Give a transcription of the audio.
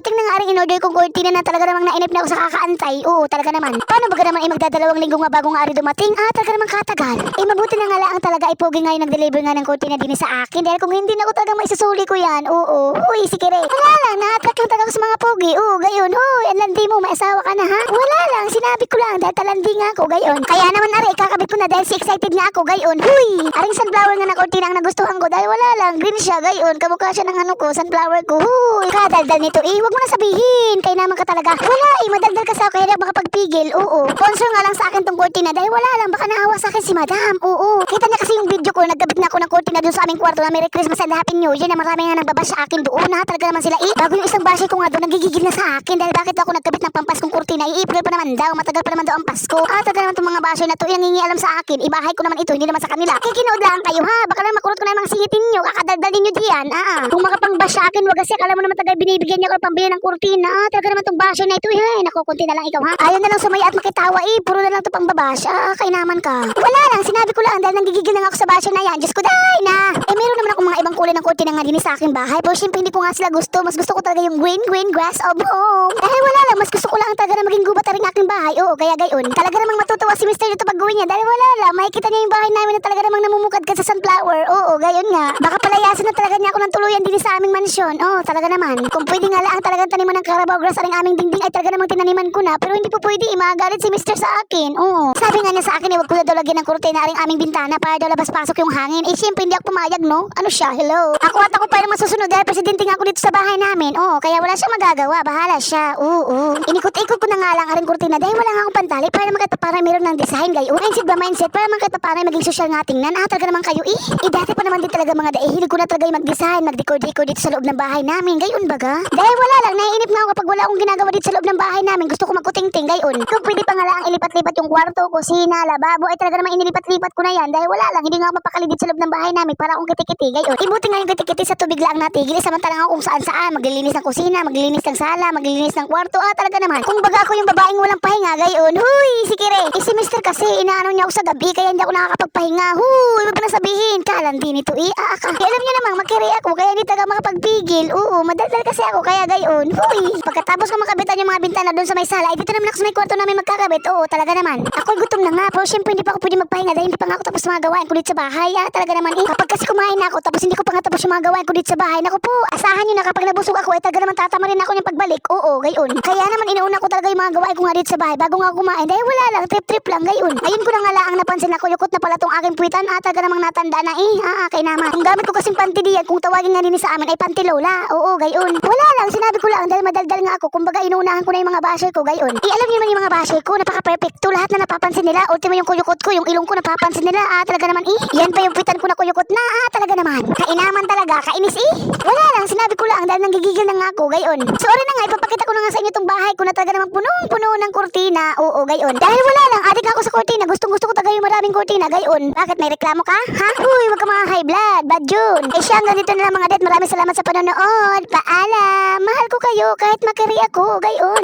dumating na nga rin in-order kong kurtina na talaga namang nainip na ako sa kakaantay. Oo, talaga naman. Paano ba naman magdadalawang linggo nga bago nga rin dumating? Talaga namang katagal. Mabuti na nga lang talaga ay pogi nga yung nag-deliver nga ng kurtina din sa akin. Dahil kung hindi na ako talaga maisusuli ko yan. Oo. Uy, si Kire. Wala lang, na-attract lang talaga ako sa mga pogi. Oo, gayon. Hoy, ang landi mo, may asawa ka na ha? Wala lang, sinabi ko lang dahil talandi nga ako, gayon. Kaya naman aray, kakabit ko na dahil si excited nga ako, gayon. Huy, aring sunflower nga na kurtina ang nagustuhan ko dahil wala lang, green siya, gayon. Kamukha siya ng ano ko, sunflower ko. Huy, kadaldal nito wag mo na sabihin. Kaya naman ka talaga. Wala madaldal ka sa ako, kaya di ako makapagpigil. Oo, sponsor nga lang sa akin tong kurtina dahil wala lang, baka naawa sa akin si madam. Oo, kita niya kasi yung video ko, nagkabit na ako ng kurtina doon sa aming kwarto na Merry Christmas and Happy New Year na marami nga nagbabash sa akin doon na talaga naman sila bago yung isang basher ko nga doon, nagigigil na sa akin dahil bakit ako nagkabit ng pampaskong kurtina, i-April pa naman daw, matagal pa naman daw ang Pasko. Talaga naman itong mga basher na to, yung ngingi alam sa akin, ibahay ko naman ito, hindi naman sa kanila. Kikinood lang kayo ha, baka lang makurot ko na yung mga singitin nyo, kakadaldal ninyo diyan. Kung makapang-bash sa akin, wag kasi akala mo naman tagal binibigyan niya ako ng pambili ng kurtina. Talaga naman itong basher na ito, nakukunti na lang ikaw ha. Ayaw na lang sumaya at makitawa puro na lang ito pang babash. Kainaman ka. Wala lang, sinabi ko lang dahil nanggigigil lang ako sa basher na yan. Diyos ko dahi na. Meron naman ako mga ibang kulay ng kurtina nga din sa aking bahay. Pero syempre hindi ko nga sila gusto. Mas gusto ko talaga yung green grass of home. Dahil wala lang, mas gusto ko lang talaga na maging gubat rin aking bahay. Oo, kaya gayon. Talaga namang matutuwa si Mr. dito pag gawin niya. Dahil wala lang, makikita niya yung bahay namin na talaga namang namumukad ka sa sunflower. Oo, gayon nga. Baka palayasin na talaga niya ako ng tuluyan din sa aming mansyon. Oo, talaga naman. Kung pwede nga lang talagang taniman ng Carabao grass aring aming dingding ay talaga namang tinaniman ko na. Pero hindi po pwede, magalit si Mr. sa akin. Oo. Sabi nga niya sa akin, wag ko na daw lagyan ng kurtina aring aming bintana para daw labas-pasok yung hangin. Siyempre hindi ako pumayag, no? Ano siya? Hello? Ako pa yung masusunod dahil presidente nga ako dito sa bahay namin. Oo, kaya wala siyang magagawa. Bahala siya. Oo. Inikot-ikot ko na nga lang aring kurtina dahil wala nga akong pantali para naman kahit para meron ng design, gayo. Mindset ba mindset? Para naman kahit para maging social nga tingnan. Talaga naman kayo dati pa naman din talaga mga hilig ko na talaga yung mag-design, mag-decor dito sa loob ng bahay namin. Gayon baga? Dahil wala lang, naiinip nga ako pag wala akong ginagawa dito sa loob ng bahay namin. Gusto ko magkuting-ting, gayon. Kung pwede pa nga lang ilipat-lipat yung kwarto, kusina, lababo, ay talaga naman inilipat-lipat ko na yan. Dahil wala lang, hindi nga ako mapakali dito sa loob ng bahay namin para akong kiti-kiti, gayon. Ibuti nga yung kiti-kiti sa tubig lang natigil. Samantalang ako kung saan-saan, maglilinis ng kusina, maglilinis ng sala, maglilinis ng kwarto. Talaga naman. Kung baga ako yung babaeng walang pahinga, gayon. Huy, si Kire. Si Mr. kasi, inaano niya ako sa gabi, kaya hindi ako nakakapagpahinga. Huy, wag na sabihin. Kalandi nito alam niyo namang makiri ako, kaya hindi talaga makapagpigil. Oo, madaldal kasi ako, kaya gayon. Huy, pagkatapos ko makabitan yung mga bintana doon sa may sala, ay dito naman ako sa may kwarto namin magkakabit. Oo, talaga naman. Ako'y gutom na nga, pero syempre hindi pa ako pwede magpahinga dahil hindi pa nga ako tapos mga gawain ko dito sa bahay. Talaga naman kapag kasi kumain na ako, tapos hindi ko pa nga tapos yung mga gawain ko dito sa bahay, naku po, asahan niyo na kapag nabusog ako, ay talaga naman tatama rin ako niyang pagbalik. Oo, gayon. Kaya naman inuuna ko talaga yung mga gawain ko nga dito sa bahay bago nga ako kumain dahil wala lang, trip lang, gayon. Ayun ko na nga lang napansin ako, yukot na pala tong aking puwitan. Talaga namang natanda na kay naman. Ang gamit ko kasing panty diyan, kung tawagin nga din sa amin ay panty lola. Oo, gayon. Wala lang, sinabi ko lang dahil madaldal nga ako. Kumbaga inuunahan ko na yung mga basher ko, gayon. Alam niyo naman yung mga basher ko, napaka-perfecto. Lahat na napapansin nila. Ultimo yung kuyukot ko, yung ilong ko napapansin nila. Talaga naman yan pa yung puwitan ko na kuyukot na. Talaga naman. Kainaman talaga, kainis Wala lang, sinabi ko lang dahil nanggigigil na nga ako, gayon. Sorry na nga, ipapakita ko na nga sa inyo tong bahay ko na talaga naman punong-puno ng kurtina. Oo, gayon. Dahil wala lang, adik ako sa kurtina. Gustong-gusto ko talaga yung maraming kurtina, gayon. Bakit may reklamo ka? Ha? Uy, wag ka mga high blood, bad June. Siya, ganito na lang mga det. Maraming salamat sa panonood. Paalam. Mahal ko kayo kahit makiri ako, gayon.